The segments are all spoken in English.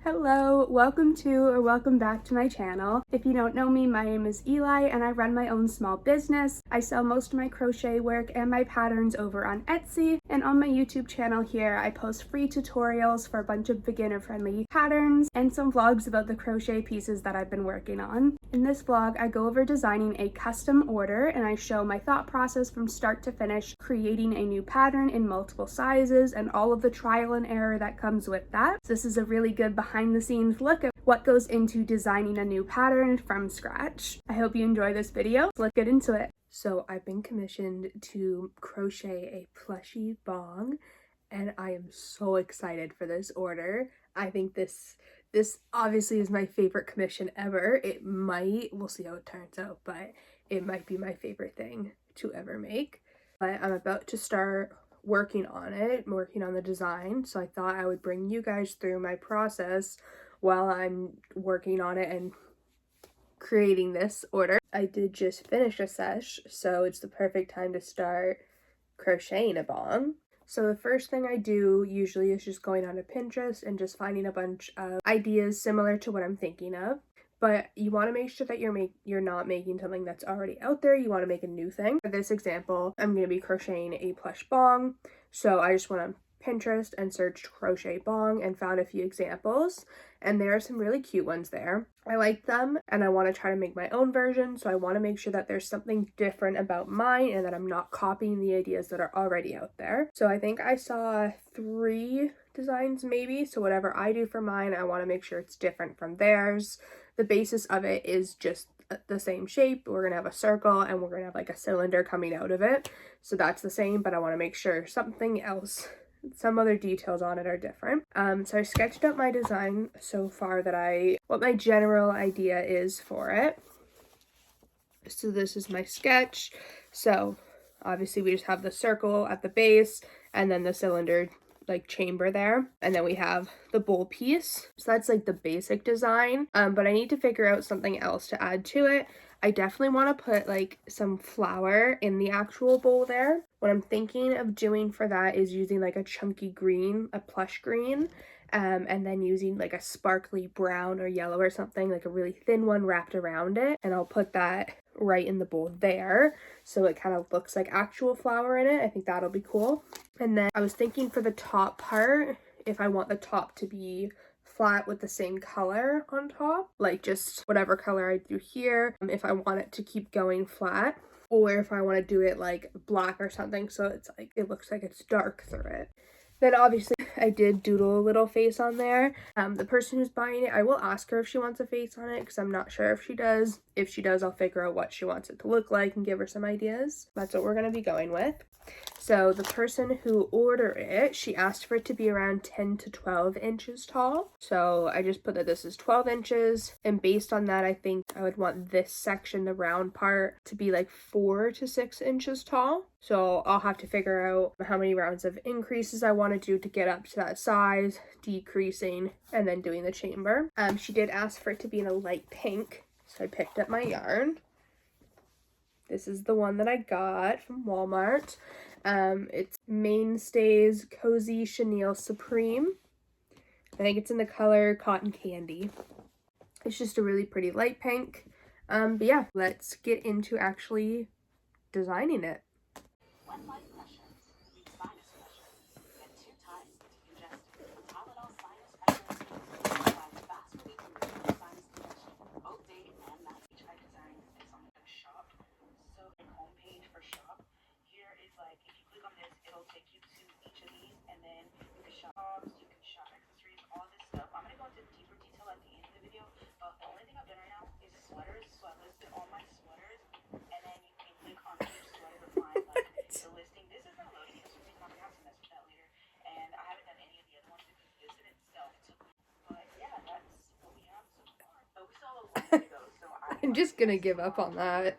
Hello, welcome back to my channel. If you don't know me, my name is Eli and I run my own small business. I sell most of my crochet work and my patterns over on Etsy, and on my YouTube channel here I post free tutorials for a bunch of beginner friendly patterns and some vlogs about the crochet pieces that I've been working on. In this vlog I go over designing a custom order and I show my thought process from start to finish, creating a new pattern in multiple sizes and all of the trial and error that comes with that. So this is a really good behind the scenes look at what goes into designing a new pattern from scratch. I hope you enjoy this video. Let's get into it. So I've been commissioned to crochet a plushie bong and I am so excited for this order. I think this obviously is my favorite commission ever. We'll see how it turns out, but it might be my favorite thing to ever make. But I'm about to start working on the design, so I thought I would bring you guys through my process while I'm working on it and creating this order. I did just finish a sesh, so it's the perfect time to start crocheting a bong. So the first thing I do usually is just going onto Pinterest and just finding a bunch of ideas similar to what I'm thinking of. But you want to make sure that you're not making something that's already out there. You want to make a new thing. For this example, I'm going to be crocheting a plush bong. So I just went on Pinterest and searched crochet bong and found a few examples. And there are some really cute ones there. I like them and I want to try to make my own version. So I want to make sure that there's something different about mine and that I'm not copying the ideas that are already out there. So I think I saw 3 designs maybe. So whatever I do for mine, I want to make sure it's different from theirs. The basis of it is just the same shape. We're gonna have a circle and we're gonna have like a cylinder coming out of it. So that's the same, but I want to make sure something else, some other details on it are different. So I sketched out my design so far what my general idea is for it. So this is my sketch. So obviously we just have the circle at the base and then the cylinder like chamber there, and then we have the bowl piece. So that's like the basic design, but I need to figure out something else to add to it. I definitely want to put like some flower in the actual bowl there. What I'm thinking of doing for that is using like a chunky green, a plush green, and then using like a sparkly brown or yellow or something, like a really thin one wrapped around it, and I'll put that right in the bowl there so it kind of looks like actual flower in it. I think that'll be cool. And then I was thinking for the top part, if I want the top to be flat with the same color on top, like just whatever color I do here, if I want it to keep going flat, or if I want to do it like black or something so it's like it looks like it's dark through it. Then obviously I did doodle a little face on there. The person who's buying it, I will ask her if she wants a face on it because I'm not sure if she does. If she does, I'll figure out what she wants it to look like and give her some ideas. That's what we're going to be going with. So the person who ordered it, she asked for it to be around 10 to 12 inches tall. So I just put that this is 12 inches. And based on that, I think I would want this section, the round part, to be like 4 to 6 inches tall. So I'll have to figure out how many rounds of increases I want to do to get up to that size, decreasing, and then doing the chamber. She did ask for it to be in a light pink. So I picked up my yarn. This is the one that I got from Walmart. It's Mainstays Cozy Chenille Supreme. I think it's in the color Cotton Candy. It's just a really pretty light pink. But yeah, let's get into actually designing it. I'm just gonna give up on that.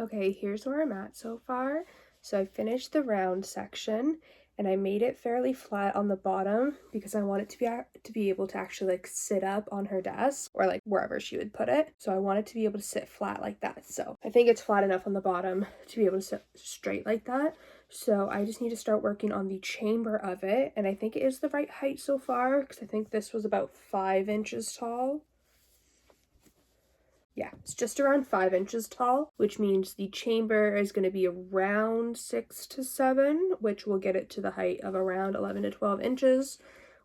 Okay, here's where I'm at so far. So I finished the round section and I made it fairly flat on the bottom because I want it to be able to actually like sit up on her desk or like wherever she would put it. So I want it to be able to sit flat like that. So I think it's flat enough on the bottom to be able to sit straight like that. So I just need to start working on the chamber of it, and I think it is the right height so far because I think this was about 5 inches tall. Yeah, it's just around 5 inches tall, which means the chamber is going to be around 6 to 7, which will get it to the height of around 11 to 12 inches,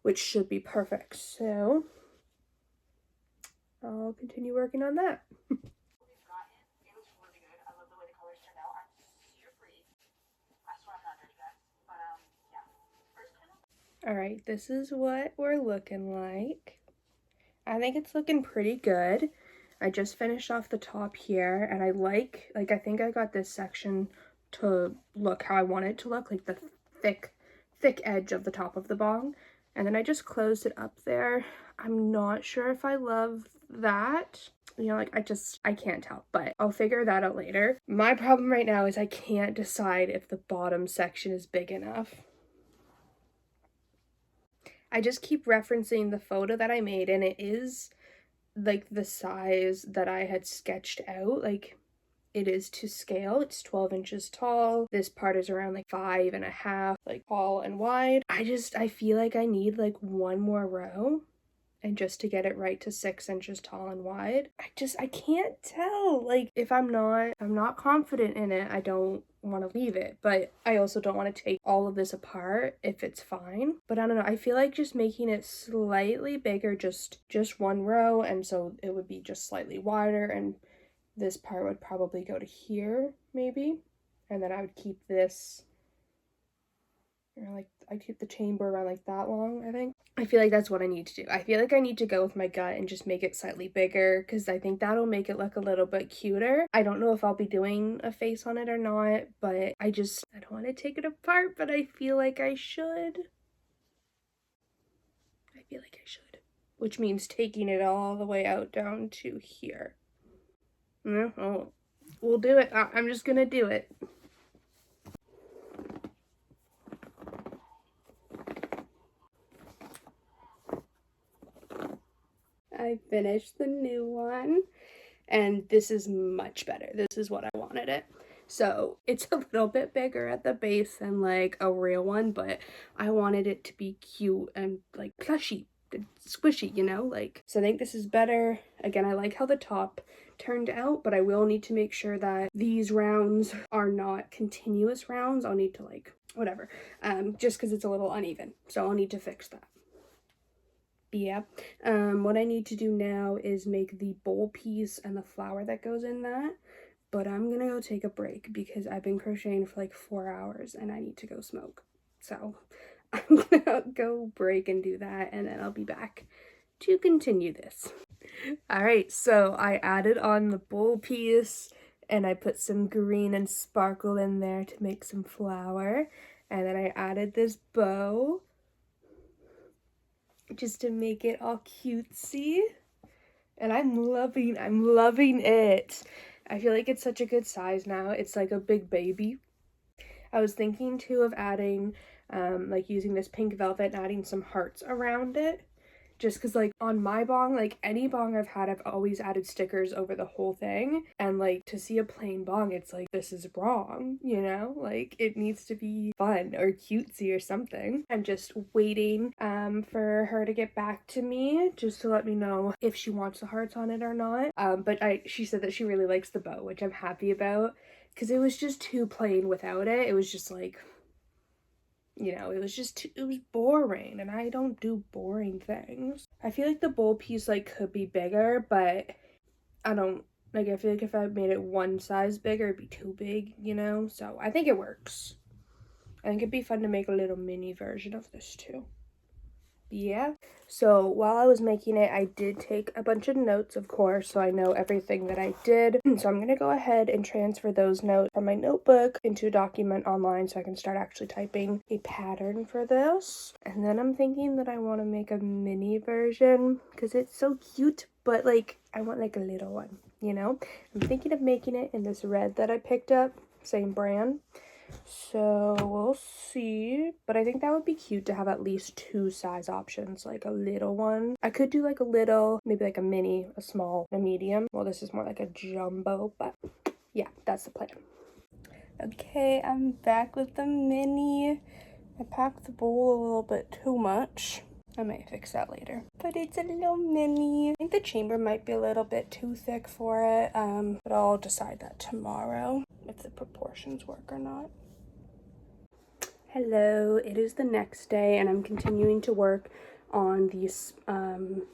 which should be perfect. So I'll continue working on that. All right, this is what we're looking like. I think it's looking pretty good. I just finished off the top here, and I think I got this section to look how I want it to look, like the thick edge of the top of the bong. And then I just closed it up there. I'm not sure if I love that. You know, like I can't tell, but I'll figure that out later. My problem right now is I can't decide if the bottom section is big enough. I just keep referencing the photo that I made, and it is like the size that I had sketched out. Like, it is to scale. It's 12 inches tall. This part is around like 5.5, like tall and wide. I feel like I need like one more row and just to get it right to 6 inches tall and wide. I can't tell. Like, if I'm not confident in it, I don't want to leave it, but I also don't want to take all of this apart if it's fine. But I don't know, I feel like just making it slightly bigger, just one row, and so it would be just slightly wider, and this part would probably go to here maybe, and then I would keep this, or like I keep the chamber around like that long. I feel like that's what I need to do. I feel like I need to go with my gut and just make it slightly bigger because I think that'll make it look a little bit cuter. I don't know if I'll be doing a face on it or not, but I don't want to take it apart, but I feel like I should. Which means taking it all the way out down to here. Oh, we'll do it. I'm just gonna do it. I finished the new one, and this is much better. This is what I wanted it. So it's a little bit bigger at the base than like a real one, but I wanted it to be cute and like plushy, squishy, you know, like, so I think this is better. Again, I like how the top turned out, but I will need to make sure that these rounds are not continuous rounds. I'll need to like, whatever, just because it's a little uneven, so I'll need to fix that. Yeah, what I need to do now is make the bowl piece and the flower that goes in that, but I'm gonna go take a break because I've been crocheting for like 4 hours and I need to go smoke. So I'm gonna go break and do that, and then I'll be back to continue this. All right, so I added on the bowl piece and I put some green and sparkle in there to make some flower, and then I added this bow just to make it all cutesy, and I'm loving it. I feel like it's such a good size now. It's like a big baby. I was thinking too of adding like using this pink velvet and adding some hearts around it, just because like on my bong, like any bong I've had, I've always added stickers over the whole thing, and like to see a plain bong, it's like, this is wrong, you know, like it needs to be fun or cutesy or something. I'm just waiting for her to get back to me just to let me know if she wants the hearts on it or not, but she said that she really likes the bow, which I'm happy about, because it was just too plain without it. It was just like, you know, it was boring, and I don't do boring things. I feel like the bowl piece like could be bigger, but I don't, like, I feel like if I made it one size bigger, it'd be too big, you know? So I think it works. I think it'd be fun to make a little mini version of this too. yeah, so while I was making it, I did take a bunch of notes, of course, so I know everything that I did. So I'm gonna go ahead and transfer those notes from my notebook into a document online so I can start actually typing a pattern for this. And then I'm thinking that I want to make a mini version because it's so cute, but like I want like a little one, you know? I'm thinking of making it in this red that I picked up, same brand. So we'll see, but I think that would be cute to have at least 2 size options, like a little one. I could do like a little, maybe like a mini, a small, a medium. Well, this is more like a jumbo, but yeah, that's the plan. Okay, I'm back with the mini. I packed the bowl a little bit too much. I might fix that later. But it's a little mini. I think the chamber might be a little bit too thick for it, but I'll decide that tomorrow if the proportions work or not. Hello, it is the next day and I'm continuing to work on the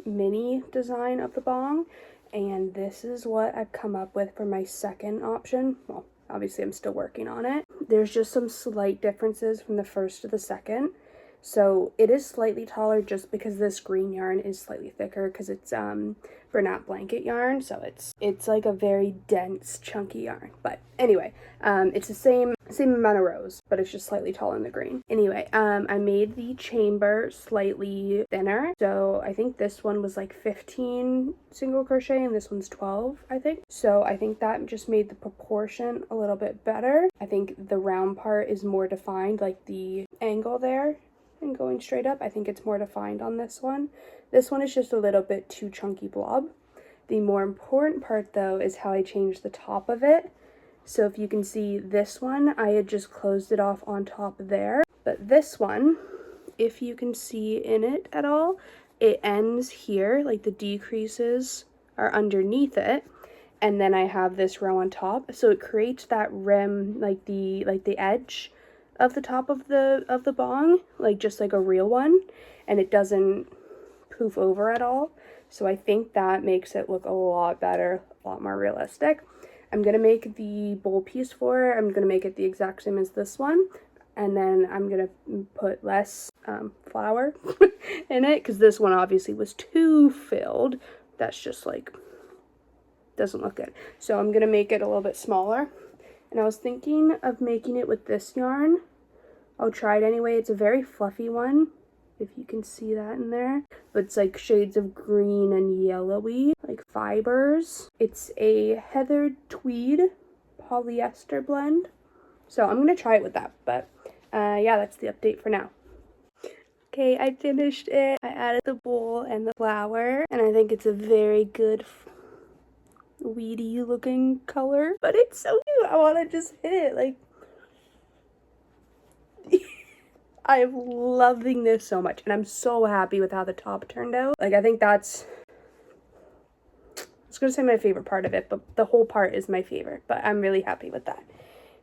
mini design of the bong, and this is what I've come up with for my second option. Well, obviously I'm still working on it. There's just some slight differences from the first to the second. So it is slightly taller just because this green yarn is slightly thicker because it's Bernat blanket yarn, so it's like a very dense chunky yarn. But anyway, it's the same amount of rows, but it's just slightly taller in the green. Anyway, I made the chamber slightly thinner, so I think this one was like 15 single crochet and this one's 12, I think. So I think that just made the proportion a little bit better. I think the round part is more defined, like the angle there and going straight up, I think it's more defined on this one. This one is just a little bit too chunky blob. The more important part though is how I changed the top of it. So if you can see this one, I had just closed it off on top there. But this one, if you can see in it at all, it ends here, like the decreases are underneath it. And then I have this row on top. So it creates that rim, like the edge of the top of the bong, like just like a real one, and it doesn't poof over at all. So I think that makes it look a lot better, a lot more realistic. I'm gonna make the bowl piece for it. I'm gonna make it the exact same as this one, and then I'm gonna put less flour in it because this one obviously was too filled. That's just like, doesn't look good. So I'm gonna make it a little bit smaller. And I was thinking of making it with this yarn. I'll try it anyway. It's a very fluffy one, if you can see that in there. But it's like shades of green and yellowy, like fibers. It's a heathered tweed polyester blend. So I'm gonna try it with that. But yeah, that's the update for now. Okay, I finished it. I added the bowl and the flower, and I think it's a very good weedy looking color, but it's so cute. I want to just hit it, like I'm loving this so much, and I'm so happy with how the top turned out. Like I think that's, I was gonna say my favorite part of it, but the whole part is my favorite, but I'm really happy with that.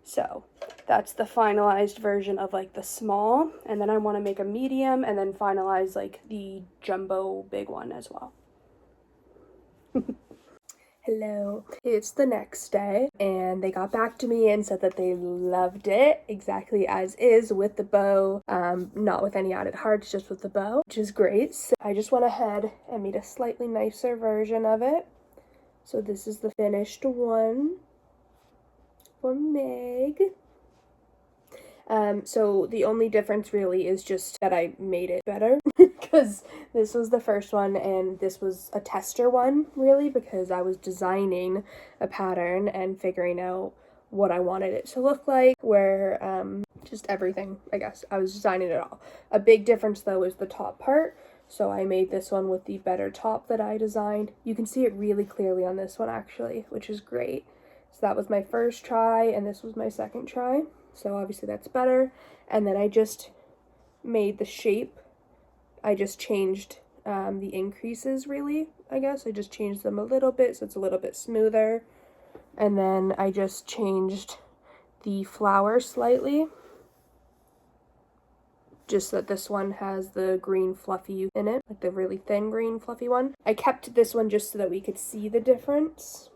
So that's the finalized version of like the small, and then I want to make a medium and then finalize like the jumbo big one as well. Hello, it's the next day and they got back to me and said that they loved it exactly as is with the bow, not with any added hearts, just with the bow, which is great. So I just went ahead and made a slightly nicer version of it. So this is the finished one for Meg. So the only difference really is just that I made it better because this was the first one and this was a tester one really, because I was designing a pattern and figuring out what I wanted it to look like, where just everything, I guess. I was designing it all. A big difference though is the top part. So I made this one with the better top that I designed. You can see it really clearly on this one actually, which is great. So that was my first try and this was my second try. So obviously that's better. And then I just made the shape. I just changed the increases really, I guess. I just changed them a little bit so it's a little bit smoother. And then I just changed the flower slightly. Just that this one has the green fluffy in it, like the really thin green fluffy one. I kept this one just so that we could see the difference.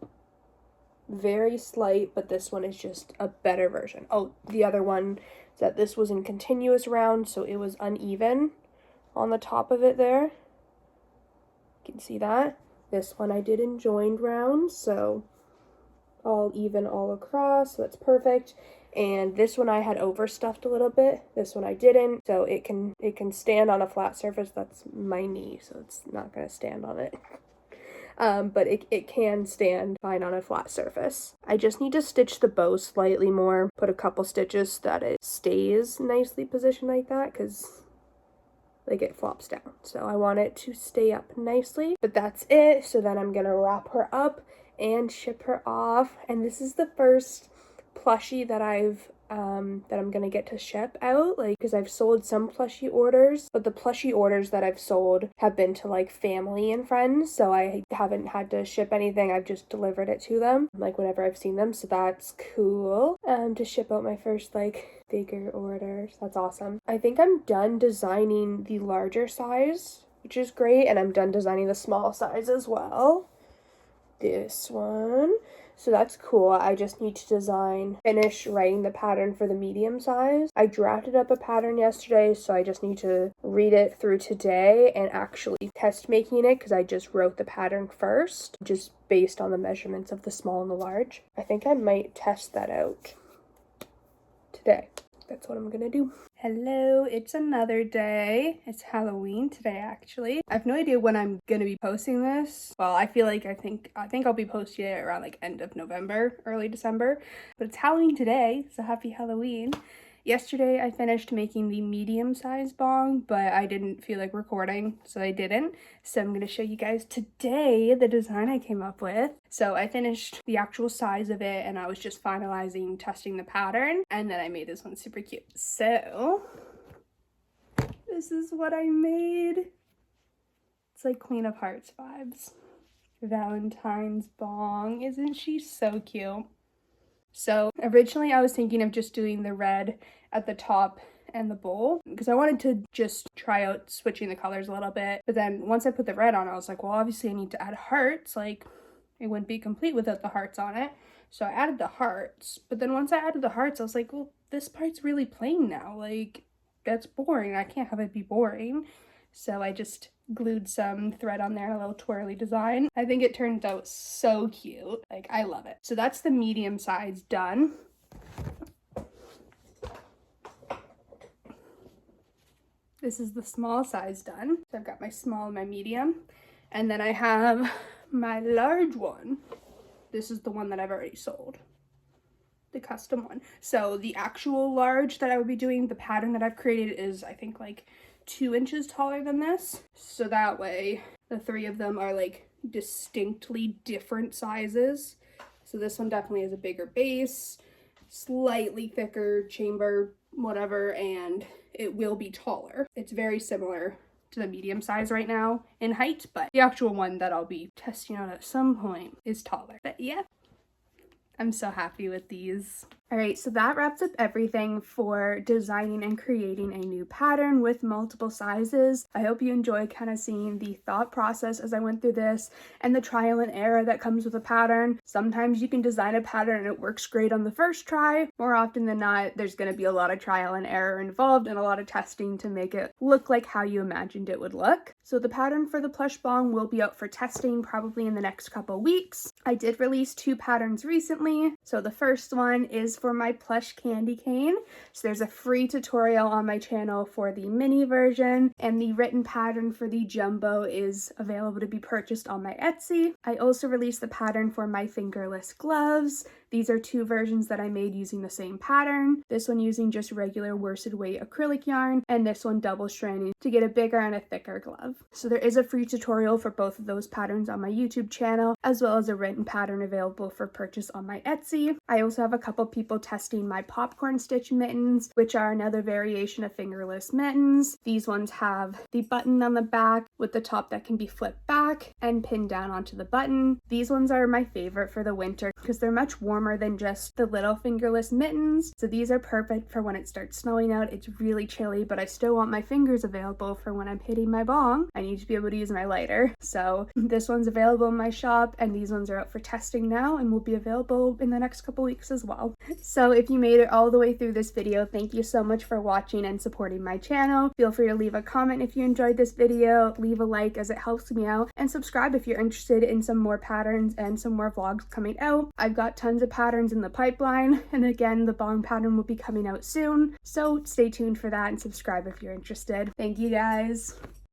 Very slight, but this one is just a better version. Oh, the other one is that this was in continuous round, so it was uneven on the top of it there. You can see that. This one I did in joined rounds, so all even all across, so that's perfect. And this one I had overstuffed a little bit. This one I didn't, so it can stand on a flat surface. That's my knee, so it's not gonna stand on it. But it can stand fine on a flat surface. I just need to stitch the bow slightly more, put a couple stitches so that it stays nicely positioned like that, because like it flops down. So I want it to stay up nicely, but that's it. So then I'm gonna wrap her up and ship her off. And this is the first plushie that I'm gonna get to ship out, like, because I've sold some plushie orders, but the plushie orders that I've sold have been to like family and friends, so I haven't had to ship anything. I've just delivered it to them like whenever I've seen them, so that's cool. To ship out my first like bigger orders. That's awesome. I think I'm done designing the larger size, which is great, and I'm done designing the small size as well. This one. So that's cool. I just need to finish writing the pattern for the medium size. I drafted up a pattern yesterday, so I just need to read it through today and actually test making it, because I just wrote the pattern first, just based on the measurements of the small and the large. I think I might test that out today. That's what I'm gonna do. Hello, it's another day. It's Halloween today, actually. I have no idea when I'm gonna be posting this. Well, I think I'll be posting it around like end of November, early December. But it's Halloween today, so happy Halloween. Yesterday I finished making the medium size bong, but I didn't feel like recording, so I didn't. So I'm gonna show you guys today the design I came up with. So I finished the actual size of it, and I was just finalizing testing the pattern, and then I made this one super cute. So this is what I made. It's like Queen of Hearts vibes. Valentine's bong. Isn't she so cute? So originally I was thinking of just doing the red at the top and the bowl, because I wanted to just try out switching the colors a little bit. But then once I put the red on, I was like, well, obviously I need to add hearts. Like, it wouldn't be complete without the hearts on it. So I added the hearts. But then once I added the hearts, I was like, well, this part's really plain now. Like, that's boring. I can't have it be boring. So I just glued some thread on there, a little twirly design. I think it turned out so cute. Like, I love it. So that's the medium size done. This is the small size done. So I've got my small and my medium. And then I have my large one. This is the one that I've already sold. The custom one. So the actual large that I would be doing, the pattern that I've created is, I think, like 2 inches taller than this. So that way the three of them are like distinctly different sizes. So this one definitely has a bigger base, slightly thicker chamber, whatever, and it will be taller. It's very similar to the medium size right now in height, but the actual one that I'll be testing out at some point is taller. But yeah, I'm so happy with these. All right, so that wraps up everything for designing and creating a new pattern with multiple sizes. I hope you enjoy kind of seeing the thought process as I went through this and the trial and error that comes with a pattern. Sometimes you can design a pattern and it works great on the first try. More often than not, there's going to be a lot of trial and error involved and a lot of testing to make it look like how you imagined it would look. So the pattern for the plush bong will be out for testing probably in the next couple weeks. I did release 2 patterns recently. So the first one is for my plush candy cane. So there's a free tutorial on my channel for the mini version, and the written pattern for the jumbo is available to be purchased on my Etsy. I also released the pattern for my fingerless gloves. These are 2 versions that I made using the same pattern. This one using just regular worsted weight acrylic yarn, and this one double stranding to get a bigger and a thicker glove. So there is a free tutorial for both of those patterns on my YouTube channel, as well as a written pattern available for purchase on my Etsy. I also have a couple people testing my popcorn stitch mittens, which are another variation of fingerless mittens. These ones have the button on the back with the top that can be flipped back and pinned down onto the button. These ones are my favorite for the winter because they're much warmer warmer than just the little fingerless mittens. So these are perfect for when it starts snowing out. It's really chilly, but I still want my fingers available for when I'm hitting my bong. I need to be able to use my lighter. So this one's available in my shop, and these ones are out for testing now and will be available in the next couple weeks as well. So if you made it all the way through this video, thank you so much for watching and supporting my channel. Feel free to leave a comment if you enjoyed this video, leave a like as it helps me out, and subscribe if you're interested in some more patterns and some more vlogs coming out. I've got tons of patterns in the pipeline, and again, the bong pattern will be coming out soon, so stay tuned for that and subscribe if you're interested. Thank you guys.